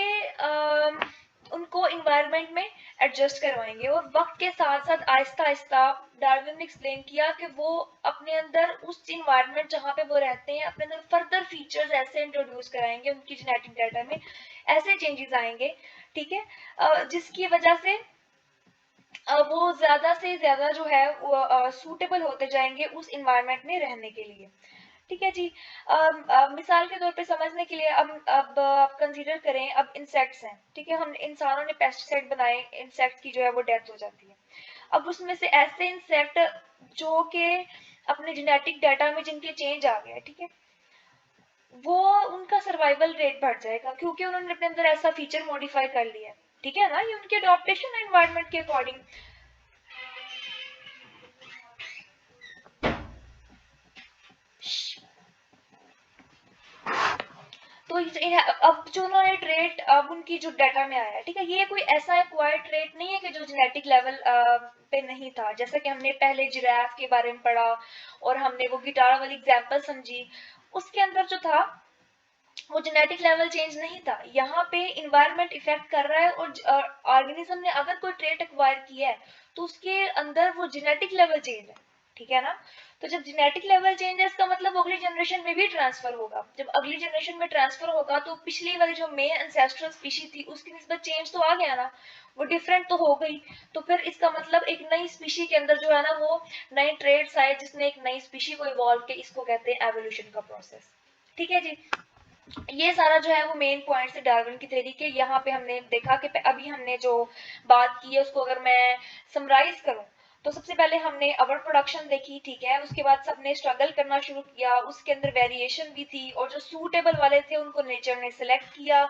[SPEAKER 1] उनको इन्वायरमेंट में एडजस्ट करवाएंगे, और वक्त के साथ साथ आहिस्ता आहिस्ता डार्विन ने एक्सप्लेन किया कि वो अपने अंदर उस इन्वायरमेंट जहाँ पे वो रहते हैं, अपने अंदर फर्दर फीचर्स ऐसे इंट्रोड्यूस कराएंगे उनकी जेनेटिक डाटा में ऐसे चेंजेस आएंगे, ठीक है, जिसकी वजह से वो ज्यादा से ज्यादा जो है वो सूटेबल होते जाएंगे उस इन्वायरमेंट में रहने के लिए। ठीक है जी। मिसाल के तौर पे समझने के लिए अब आप कंसीडर करें, अब इंसेक्ट्स हैं, ठीक है, हम इंसानों ने पेस्टिसाइड बनाए, इंसेक्ट्स की जो है वो डेथ हो जाती है। अब उसमें से ऐसे इंसेक्ट जो कि अपने जेनेटिक डाटा में जिनके चेंज आ गया, ठीक है, वो उनका सर्वाइवल रेट बढ़ जाएगा क्योंकि उन्होंने अपने अंदर ऐसा फीचर मॉडिफाई कर लिया है, ठीक है ना, ये उनके अडॉप्टेशन एनवायरनमेंट के अकॉर्डिंग। तो अब जो उन्होंने ट्रेट अब उनकी जो डाटा में आया है, ठीक है, ये कोई ऐसा एक्वायर्ड ट्रेट नहीं है कि जो जेनेटिक लेवल पे नहीं था, जैसा कि हमने पहले जिराफ के बारे में पढ़ा और हमने वो गिटार वाली एग्जांपल समझी, उसके अंदर जो था वो जेनेटिक लेवल चेंज नहीं था। यहाँ पे इन्वायरमेंट इफेक्ट कर रहा है और ऑर्गेनिज्म ने अगर कोई ट्रेट एक्वायर किया है तो उसके अंदर वो जेनेटिक लेवल चेंज है, ठीक है ना। तो जब जेनेटिक लेवल चेंज है इसका मतलब अगली जनरेशन में भी ट्रांसफर होगा। जब अगली जनरेशन में ट्रांसफर होगा तो पिछली वाली जो मेन एंसेस्ट्रल स्पीशी थी उसकी निस्बत चेंज तो आ गया ना, वो डिफरेंट तो हो गई। तो फिर इसका मतलब एक नई स्पीशी के अंदर जो है ना वो नए ट्रेड्स आए जिसने एक नई स्पीशी को इवॉल्व किया, इसको कहते हैं एवोल्यूशन का प्रोसेस। ठीक है जी। ये सारा जो है वो मेन पॉइंट्स है डार्विन की थ्योरी के। यहाँ पे हमने देखा कि अभी हमने जो बात की है उसको अगर मैं समराइज करूं तो सबसे पहले हमने अवर प्रोडक्शन देखी, ठीक है, उसके बाद सबने स्ट्रगल करना शुरू किया, उसके अंदर वेरिएशन भी थी और जो सूटेबल वाले थे उनको नेचर ने सिलेक्ट किया,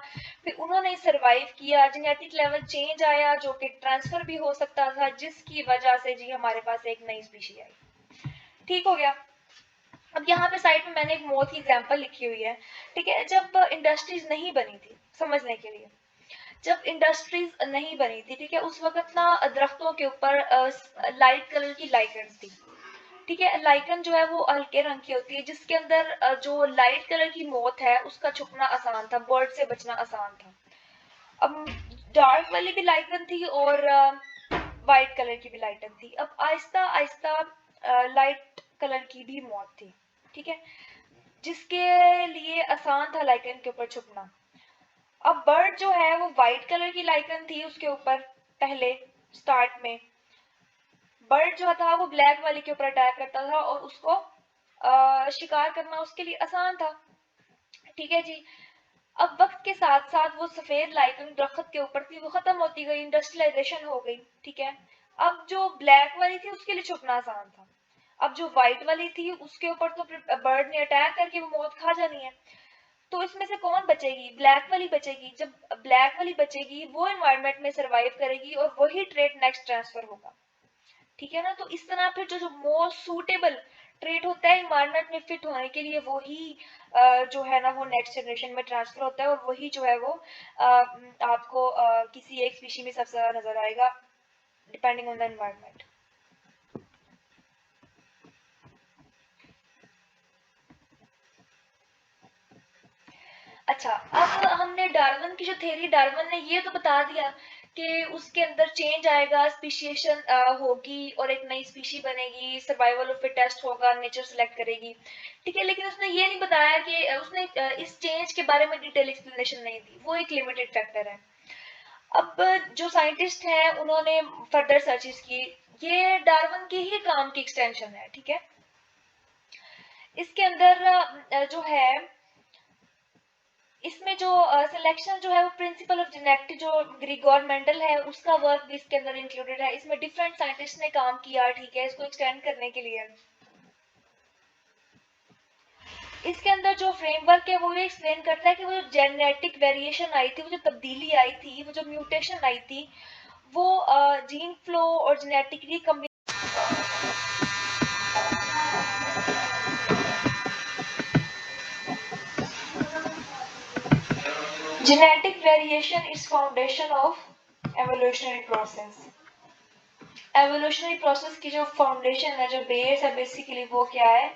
[SPEAKER 1] फिर उन्होंने सर्वाइव किया, जेनेटिक लेवल चेंज आया जो कि ट्रांसफर भी हो सकता था जिसकी वजह से जी हमारे पास एक नई स्पीशी आई। ठीक हो गया। अब यहाँ पे साइड में मैंने एक मोथ की एग्जांपल लिखी हुई है, ठीक है। जब इंडस्ट्रीज नहीं बनी थी, समझने के लिए, जब इंडस्ट्रीज नहीं बनी थी, ठीक है, उस वक्त ना दरख्तों के ऊपर लाइट कलर की लाइकन थी, ठीक है। लाइकन जो है वो हल्के रंग की होती है जिसके अंदर जो लाइट कलर की मोथ है उसका छुपना आसान था, बर्ड से बचना आसान था। अब डार्क वाली भी लाइकन थी और वाइट कलर की भी लाइकन थी। अब आहिस्ता आहिस्ता लाइट कलर की भी मौत थी, ठीक है, जिसके लिए आसान था लाइकन के ऊपर छुपना। अब बर्ड जो है वो व्हाइट कलर की लाइकन थी उसके ऊपर, पहले स्टार्ट में बर्ड जो था वो ब्लैक वाली के ऊपर अटैक करता था और उसको शिकार करना उसके लिए आसान था, ठीक है जी। अब वक्त के साथ साथ वो सफेद लाइकन दरख्त के ऊपर थी वो खत्म होती गई, इंडस्ट्रियलाइजेशन हो गई, ठीक है। अब जो ब्लैक वाली थी उसके लिए छुपना आसान था। अब जो व्हाइट वाली थी उसके ऊपर तो बर्ड ने अटैक करके वो मौत खा जानी है। तो इसमें से कौन बचेगी? ब्लैक वाली बचेगी। जब ब्लैक वाली बचेगी वो एनवायरनमेंट में सरवाइव करेगी और वही ट्रेट नेक्स्ट ट्रांसफर होगा, ठीक है ना। तो इस तरह फिर जो जो मोस्ट सूटेबल ट्रेट होता है एनवायरनमेंट में फिट होने के लिए वही जो है ना वो नेक्स्ट जनरेशन में ट्रांसफर होता है और वही जो है वो आपको किसी एक स्पीशी में सबसे ज्यादा नजर आएगा डिपेंडिंग ऑन द एनवायरनमेंट। अच्छा, अब हमने डार्विन की जो थ्योरी, डार्विन ने ये तो बता दिया कि उसके अंदर चेंज आएगा, स्पीशिएशन होगी और एक नई स्पीशी बनेगी, सर्वाइवल ऑफ फिटेस्ट होगा, नेचर सेलेक्ट करेगी, ठीक है। लेकिन उसने ये नहीं बताया कि उसने इस चेंज के बारे में डिटेल एक्सप्लेनेशन नहीं दी, वो एक लिमिटेड फैक्टर है। अब जो साइंटिस्ट हैं उन्होंने फर्दर सर्चेस की, ये डार्विन के ही काम की एक्सटेंशन है, ठीक है। इसके अंदर जो है इसमें जो सिलेक्शन जो है वो प्रिंसिपल ऑफ जेनेटिक जो ग्रिगोर मेंडल है उसका वर्क भी इसके अंदर इंक्लूडेड है। इसमें डिफरेंट साइंटिस्ट ने काम किया, ठीक है, इसको एक्सटेंड करने के लिए। इसके अंदर जो फ्रेमवर्क है वो ये एक्सप्लेन करता है कि वो जो जेनेटिक वेरिएशन आई थी, वो जो तब्दीली आई थी, वो जो म्यूटेशन आई थी, वो जीन फ्लो और genetic recombination. Genetic variation is foundation of evolutionary process. Evolutionary process की जो फाउंडेशन है, जो बेस है, बेसिकली वो क्या है?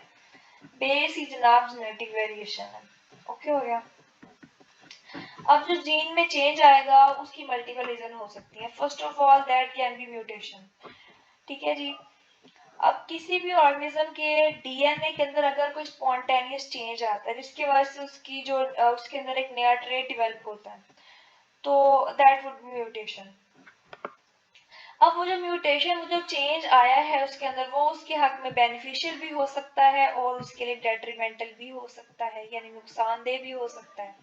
[SPEAKER 1] बेस ही जनाब जेनेटिक वेरिएशन है। ओके हो गया। अब जो जीन में चेंज आएगा उसकी मल्टीपल रीजन हो सकती है। First of all that can be mutation, ठीक है जी। अब किसी भी ऑर्गेनिज्म के डीएनए के अंदर अगर कोई स्पॉन्टेनियस चेंज आता है जिसकी वजह से उसकी जो उसके अंदर एक नया ट्रेट डेवलप होता है, तो दैट वुड बी म्यूटेशन। अब वो जो म्यूटेशन, वो जो चेंज आया है उसके अंदर, वो उसके हक में बेनिफिशियल भी हो सकता है और उसके लिए डेट्रीमेंटल भी हो सकता है, यानी नुकसानदेह भी हो सकता है।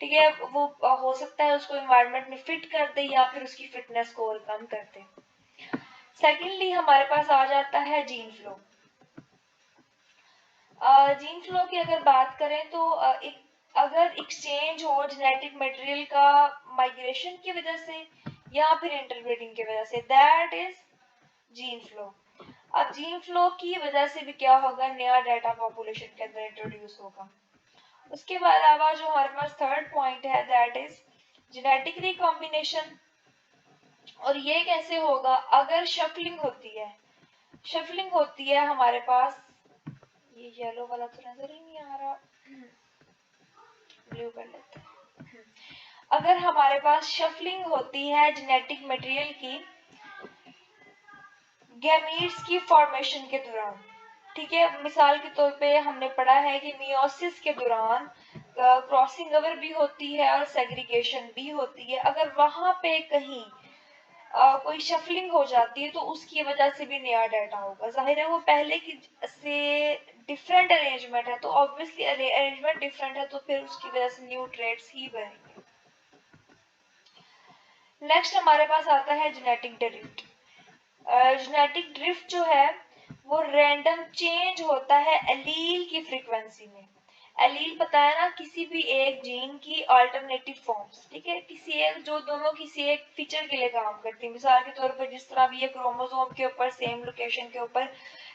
[SPEAKER 1] ठीक है, वो हो सकता है उसको एनवायरनमेंट में फिट कर दे या फिर उसकी फिटनेस को और कम कर दे। सेकेंडली हमारे पास आ जाता है जीन फ्लो। जीन फ्लो की अगर बात करें तो अगर एक्सचेंज हो जेनेटिक मटेरियल का माइग्रेशन की वजह से या फिर इंटरब्रीडिंग की वजह से, दैट इज जीन फ्लो। अब जीन फ्लो की वजह से भी क्या होगा, नया डाटा पॉपुलेशन के अंदर इंट्रोड्यूस होगा। उसके बाद अलावा जो हमारे पास थर्ड पॉइंट है, दैट इज जेनेटिक रिकॉम्बिनेशन। और ये कैसे होगा, अगर शफलिंग होती है, शफलिंग होती है हमारे पास, ये येलो वाला तो नजर ही नहीं आ रहा, ब्लू कर लेते हैं। अगर हमारे पास शफलिंग होती है जेनेटिक मटेरियल की गैमीट्स की फॉर्मेशन के दौरान, ठीक है, मिसाल के तौर पे हमने पढ़ा है कि मियोसिस के दौरान क्रॉसिंग ओवर भी होती है और सेग्रीगेशन भी होती है। अगर वहां पे कहीं कोई शफलिंग हो जाती है तो उसकी वजह से भी नया डाटा होगा। जाहिर है वो पहले की से डिफरेंट अरेंजमेंट है, तो ऑब्वियसली अरेंजमेंट डिफरेंट है, तो फिर उसकी वजह से न्यू ट्रेड्स ही बनेंगे। नेक्स्ट हमारे पास आता है जेनेटिक ड्रिफ्ट। जेनेटिक ड्रिफ्ट जो है वो रैंडम चेंज होता है एलील की फ्रीक्वेंसी में। एलील पता है ना, किसी भी एक जीन की अल्टरनेटिव फॉर्म्स, ठीक है, किसी एक जो दोनों किसी एक फीचर के लिए काम करती है। मिसाल के तौर पर जिस तरह भी ये क्रोमोसोम के ऊपर सेम लोकेशन के ऊपर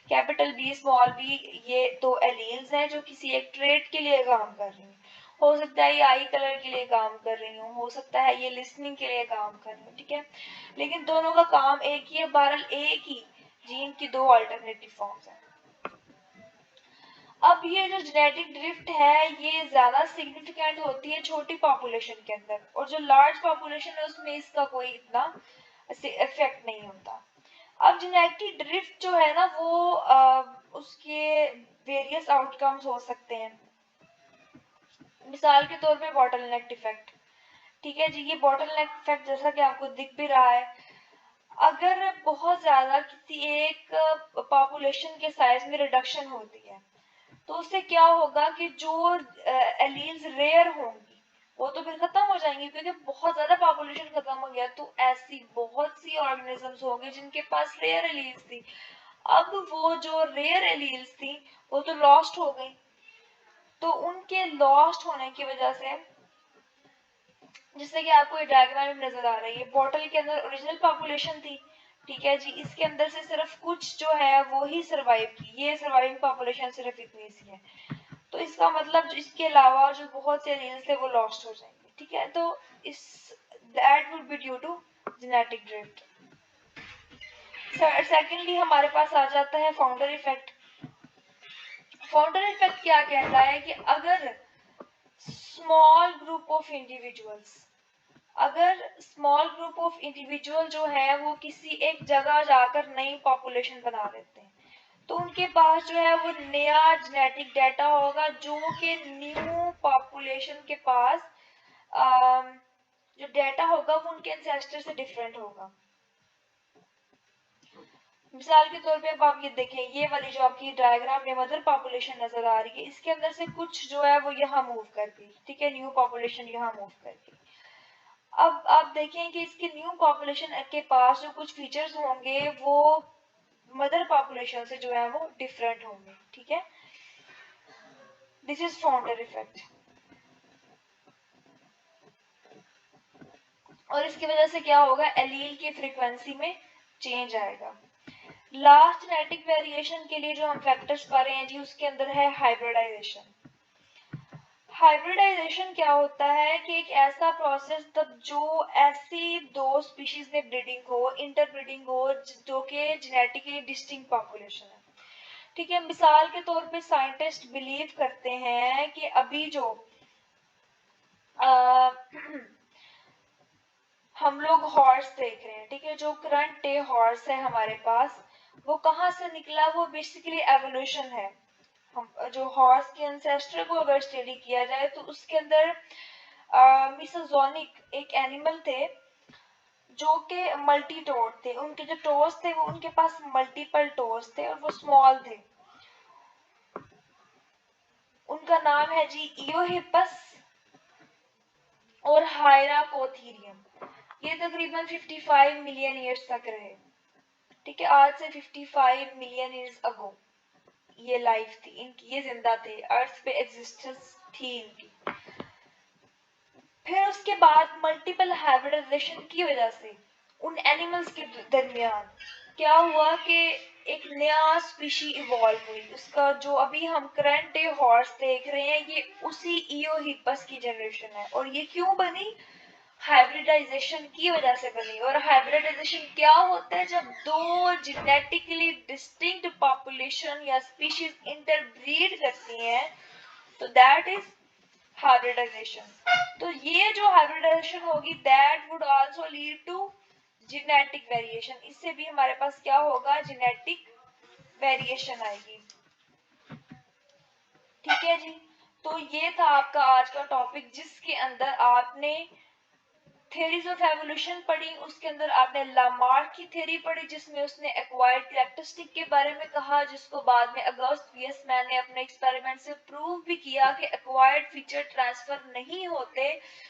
[SPEAKER 1] कैपिटल बी स्मॉल बी, ये दो एलील्स हैं जो किसी एक ट्रेट के लिए काम कर रही हैं। हो सकता है ये आई कलर के लिए काम कर रही हूँ, हो सकता है ये लिसनिंग के लिए काम कर रही हूँ, ठीक है, लेकिन दोनों का काम एक ही है, बहरहाल एक ही जीन की दो अल्टरनेटिव फॉर्म्स हैं। अब ये जो जेनेटिक ड्रिफ्ट है ये ज्यादा सिग्निफिकेंट होती है छोटी पॉपुलेशन के अंदर, और जो लार्ज पॉपुलेशन है उसमें इसका कोई इतना इफेक्ट नहीं होता। अब जेनेटिक ड्रिफ्ट जो है ना वो उसके वेरियस आउटकम्स हो सकते हैं। मिसाल के तौर पे बॉटल नेक इफेक्ट, ठीक है जी, ये बॉटल नेक इफेक्ट जैसा कि आपको दिख भी रहा है, अगर बहुत ज्यादा किसी एक पॉपुलेशन के साइज में रिडक्शन होती है तो उससे क्या होगा कि जो एलील्स रेयर होंगी वो तो फिर खत्म हो जाएंगी, क्योंकि बहुत ज्यादा पॉपुलेशन खत्म हो गया, तो ऐसी बहुत सी ऑर्गेनिजम्स होंगे जिनके पास रेयर एलील्स थी। अब वो जो रेयर एलील्स थी वो तो लॉस्ट हो गई, तो उनके लॉस्ट होने की वजह से, जिससे कि आपको ये डायग्राम में नजर आ रही है, बॉटल के अंदर ओरिजिनल पॉपुलेशन थी, ठीक है जी, इसके अंदर से सिर्फ कुछ जो है वो ही सरवाइव की, ये सर्वाइविंग पॉपुलेशन सिर्फ इतनी सी है, तो इसका मतलब इसके अलावा जो बहुत से एलियंस थे वो लॉस्ट हो जाएंगे, ठीक है, तो इस that would be due to genetic drift. Secondly हमारे पास आ जाता है फाउंडर इफेक्ट। फाउंडर इफेक्ट क्या कहता है कि अगर स्मॉल ग्रुप ऑफ इंडिविजुअल्स, अगर स्मॉल ग्रुप ऑफ इंडिविजुअल जो है वो किसी एक जगह जाकर नई पॉपुलेशन बना लेते हैं, तो उनके पास जो है वो नया जेनेटिक डाटा होगा जो कि न्यू पॉपुलेशन के पास जो डाटा होगा वो उनके एंसेस्टर से डिफरेंट होगा। मिसाल के तौर पे अब आप ये देखें, ये वाली जो आपकी डायग्राम में मदर पॉपुलेशन नजर आ रही है, इसके अंदर से कुछ जो है वो यहाँ मूव कर गई, ठीक है, न्यू पॉपुलेशन यहाँ मूव कर गई। अब आप देखें कि इसके न्यू पॉपुलेशन के पास जो कुछ फीचर्स होंगे वो मदर पॉपुलेशन से जो है वो डिफरेंट होंगे, ठीक है, दिस इज फाउंडर इफेक्ट। और इसकी वजह से क्या होगा, एलील की फ्रीक्वेंसी में चेंज आएगा। लास्ट जेनेटिक वेरिएशन के लिए जो हम फैक्टर्स पढ़ रहे हैं जी, उसके अंदर है हाइब्रिडाइजेशन। हाइब्रिडाइजेशन क्या होता है कि एक ऐसा प्रोसेस तब जो ऐसी दो स्पीशीज में ब्रीडिंग हो, इंटरब्रीडिंग हो, जो कि जेनेटिकली डिस्टिंक्ट पॉपुलेशन है, ठीक है, मिसाल के तौर पे साइंटिस्ट बिलीव करते हैं कि अभी जो हम लोग हॉर्स देख रहे हैं, ठीक है, जो करंट डे हॉर्स है हमारे पास, वो कहाँ से निकला, वो बेसिकली एवोल्यूशन है। हम जो हॉर्स के एंसेस्टर को अगर स्टडी किया जाए तो उसके अंदर मिसोजोनिक एक एनिमल थे जो कि मल्टी टोड थे, उनके जो टोज थे वो उनके पास मल्टीपल टोज थे और वो स्मॉल थे। उनका नाम है जी इयोहिपस और हायराकोथीरियम। ये तकरीबन 55 मिलियन ईयर्स तक रहे। ठीक है, आज से 55 मिलियन ईयर्स अगो ये लाइफ थी इनकी, ये जिंदा थे, अर्थ पे एग्जिस्टेंस थी इनकी। फिर उसके बाद मल्टीपल हाइब्रिडाइजेशन की वजह से उन एनिमल्स के दरमियान क्या हुआ कि एक नया स्पीशी इवॉल्व हुई। उसका जो अभी हम करंट डे हॉर्स देख रहे हैं ये उसी इयोहिपस की जनरेशन है। और ये क्यों बनी? हाइब्रिडाइजेशन की वजह से बनी। और हाइब्रिडाइजेशन क्या होता है? जब दो जेनेटिकली डिस्टिंक्ट पॉपुलेशन या स्पीशीज इंटरब्रीड करती हैं तो दैट इज हाइब्रिडाइजेशन। तो ये जो हाइब्रिडाइजेशन होगी that would also lead to genetic variation. इससे भी हमारे पास क्या होगा? जेनेटिक वेरिएशन आएगी। ठीक है जी, तो ये था आपका आज का टॉपिक जिसके अंदर आपने थ्योरीज ऑफ एवोल्यूशन पढ़ी, उसके अंदर आपने लामार्क की थ्योरी पढ़ी जिसमें उसने एक्वायर्ड कैरेक्टरिस्टिक के बारे में कहा, जिसको बाद में अगस्त वीएसमैन ने अपने एक्सपेरिमेंट से प्रूव भी किया कि एक्वायर्ड फीचर ट्रांसफर नहीं होते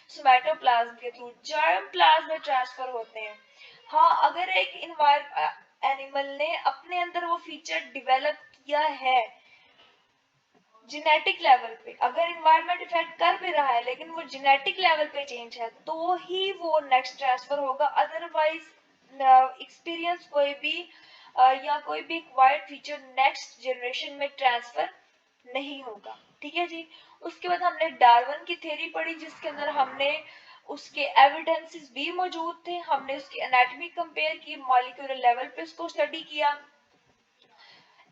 [SPEAKER 1] सोमैटोप्लाज्म के थ्रू, जर्म प्लाज्म में ट्रांसफर होते हैं। हाँ, अगर एक एनिमल ने अपने अंदर वो फीचर डेवलप किया है जेनेटिक लेवल पे, अगर इन्वायरमेंट इफेक्ट कर भी रहा है लेकिन वो जेनेटिक लेवल पे चेंज है तो ही वो नेक्स्ट ट्रांसफर होगा। अदरवाइज एक्सपीरियंस कोई भी या कोई भी एक्वायर्ड फीचर नेक्स्ट जनरेशन में ट्रांसफर नहीं होगा। ठीक है जी, उसके बाद हमने डार्विन की थ्योरी पढ़ी जिसके अंदर हमने उसके एविडेंसेस भी मौजूद थे, हमने उसकी एनाटॉमी कंपेयर की, मॉलिक्यूलर लेवल पे उसको स्टडी किया,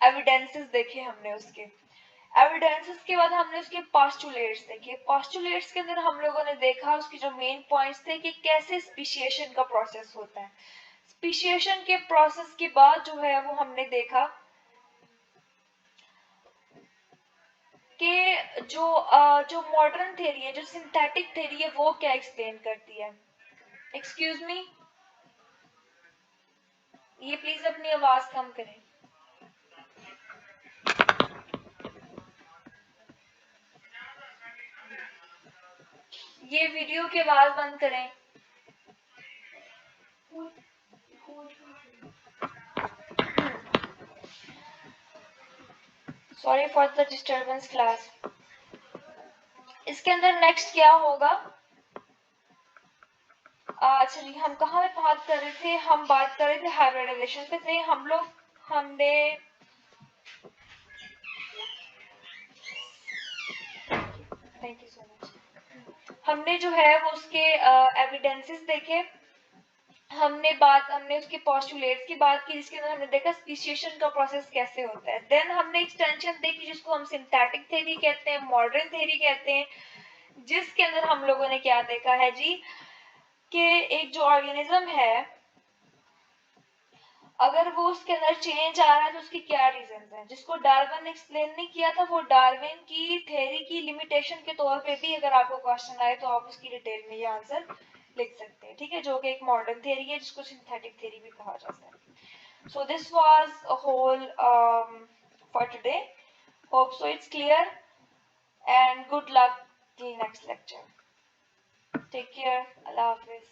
[SPEAKER 1] एविडेंसेस देखे हमने उसके। एविडेंसेस के बाद हमने उसके पोस्टुलेट्स देखे। पोस्टुलेट्स के अंदर हम लोगों ने देखा उसके जो मेन पॉइंट्स थे कि कैसे स्पीशिएशन का प्रोसेस होता है। स्पीशिएशन के प्रोसेस के बाद जो है वो हमने देखा कि जो मॉडर्न थ्योरी है, जो सिंथेटिक थ्योरी है वो क्या एक्सप्लेन करती है। एक्सक्यूज मी, ये प्लीज अपनी आवाज कम करें। ये वीडियो की आवाज बंद करें। Sorry for the disturbance class. इसके अंदर नेक्स्ट क्या होगा? अच्छा जी, हम कहाँ पे बात कर रहे थे? हम बात कर रहे थे हाइब्रिडाइजेशन पे थे हम लोग। हमने थैंक यू सो मच। हमने जो है वो उसके एविडेंसेस देखे, हमने उसके पोस्टुलेट्स की बात की जिसके अंदर हमने देखा स्पीशिएशन का प्रोसेस कैसे होता है। देन हमने एक्सटेंशन देखी जिसको हम सिंथेटिक थ्योरी कहते हैं, मॉडर्न थ्योरी कहते हैं, जिसके अंदर हम लोगों ने क्या देखा है जी कि एक जो ऑर्गेनिज्म है अगर वो उसके अंदर चेंज आ रहा है तो उसके क्या रीजन हैं, जिसको डार्विन ने एक्सप्लेन नहीं किया था। वो डार्विन की थ्योरी की लिमिटेशन के तौर पे भी अगर आपको क्वेश्चन आए तो आप उसकी डिटेल में ये आंसर लिख सकते हैं। ठीक है, जो कि एक मॉडर्न थ्योरी है जिसको सिंथेटिक थ्योरी भी कहा जाता है। So this was a whole for today. Hope so it's clear and good luck till next lecture. Take care, अल्लाह हाफिज।